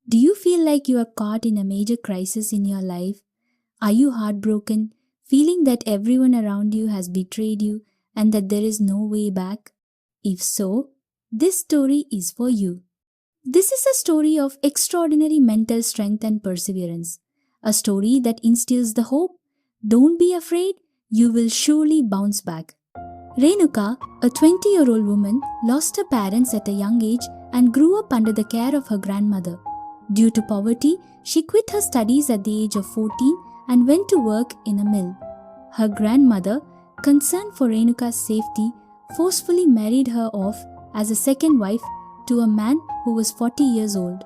Do you feel like you are caught in a major crisis in your life? Are you heartbroken, feeling that everyone around you has betrayed you and that there is no way back? If so, this story is for you. This is a story of extraordinary mental strength and perseverance. A story that instills the hope, don't be afraid, you will surely bounce back. Renuka, a 20-year-old woman, lost her parents at a young age and grew up under the care of her grandmother. Due to poverty, she quit her studies at the age of 14 and went to work in a mill. Her grandmother, concerned for Renuka's safety, forcefully married her off as a second wife to a man who was 40 years old.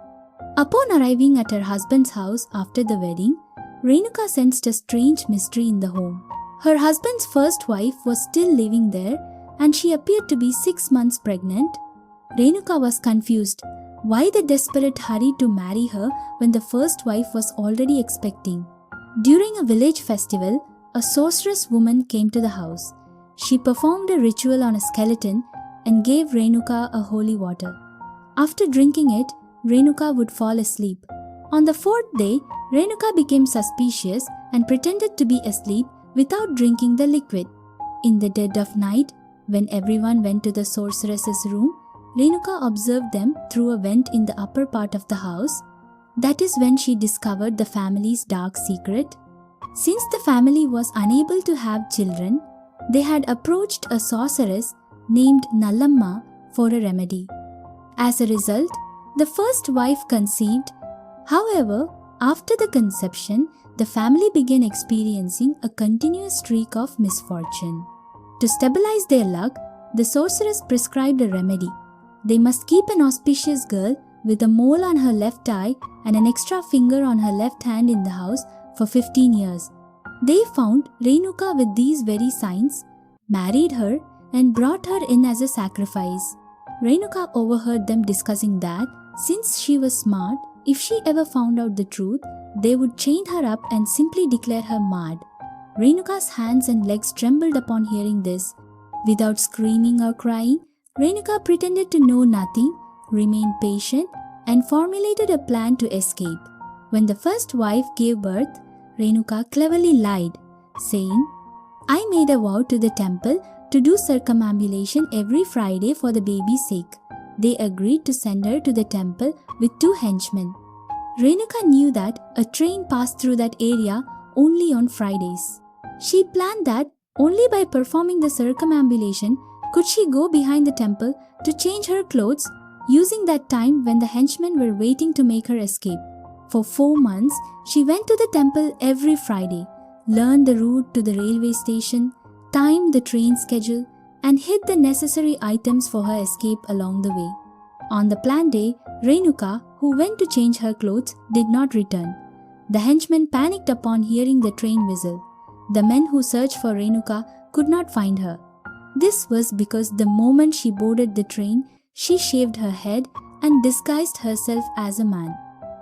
Upon arriving at her husband's house after the wedding, Renuka sensed a strange mystery in the home. Her husband's first wife was still living there and she appeared to be 6 months pregnant. Renuka was confused. Why the desperate hurry to marry her when the first wife was already expecting? During a village festival, a sorceress woman came to the house. She performed a ritual on a skeleton and gave Renuka a holy water. After drinking it, Renuka would fall asleep. On the fourth day, Renuka became suspicious and pretended to be asleep without drinking the liquid. In the dead of night, when everyone went to the sorceress's room, Renuka observed them through a vent in the upper part of the house. That is when she discovered the family's dark secret. Since the family was unable to have children, they had approached a sorceress named Nallamma for a remedy. As a result, the first wife conceived. However, after the conception, the family began experiencing a continuous streak of misfortune. To stabilize their luck, the sorceress prescribed a remedy. They must keep an auspicious girl with a mole on her left eye and an extra finger on her left hand in the house for 15 years. They found Renuka with these very signs, married her, and brought her in as a sacrifice. Renuka overheard them discussing that, since she was smart, if she ever found out the truth, they would chain her up and simply declare her mad. Renuka's hands and legs trembled upon hearing this. Without screaming or crying, Renuka pretended to know nothing, remained patient, and formulated a plan to escape. When the first wife gave birth, Renuka cleverly lied, saying, "I made a vow to the temple to do circumambulation every Friday for the baby's sake." They agreed to send her to the temple with 2 henchmen. Renuka knew that a train passed through that area only on Fridays. She planned that only by performing the circumambulation could she go behind the temple to change her clothes, using that time when the henchmen were waiting to make her escape. For 4 months, she went to the temple every Friday, learned the route to the railway station, timed the train schedule, and hid the necessary items for her escape along the way. On the planned day, Renuka, who went to change her clothes, did not return. The henchmen panicked upon hearing the train whistle. The men who searched for Renuka could not find her. This was because the moment she boarded the train, she shaved her head and disguised herself as a man.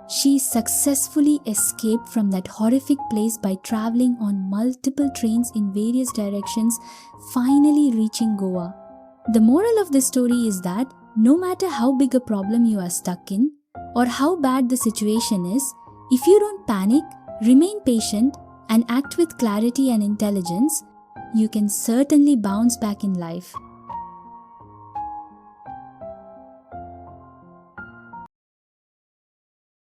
She successfully escaped from that horrific place by traveling on multiple trains in various directions, finally reaching Goa. The moral of this story is that no matter how big a problem you are stuck in or how bad the situation is, if you don't panic, remain patient, and act with clarity and intelligence, you can certainly bounce back in life.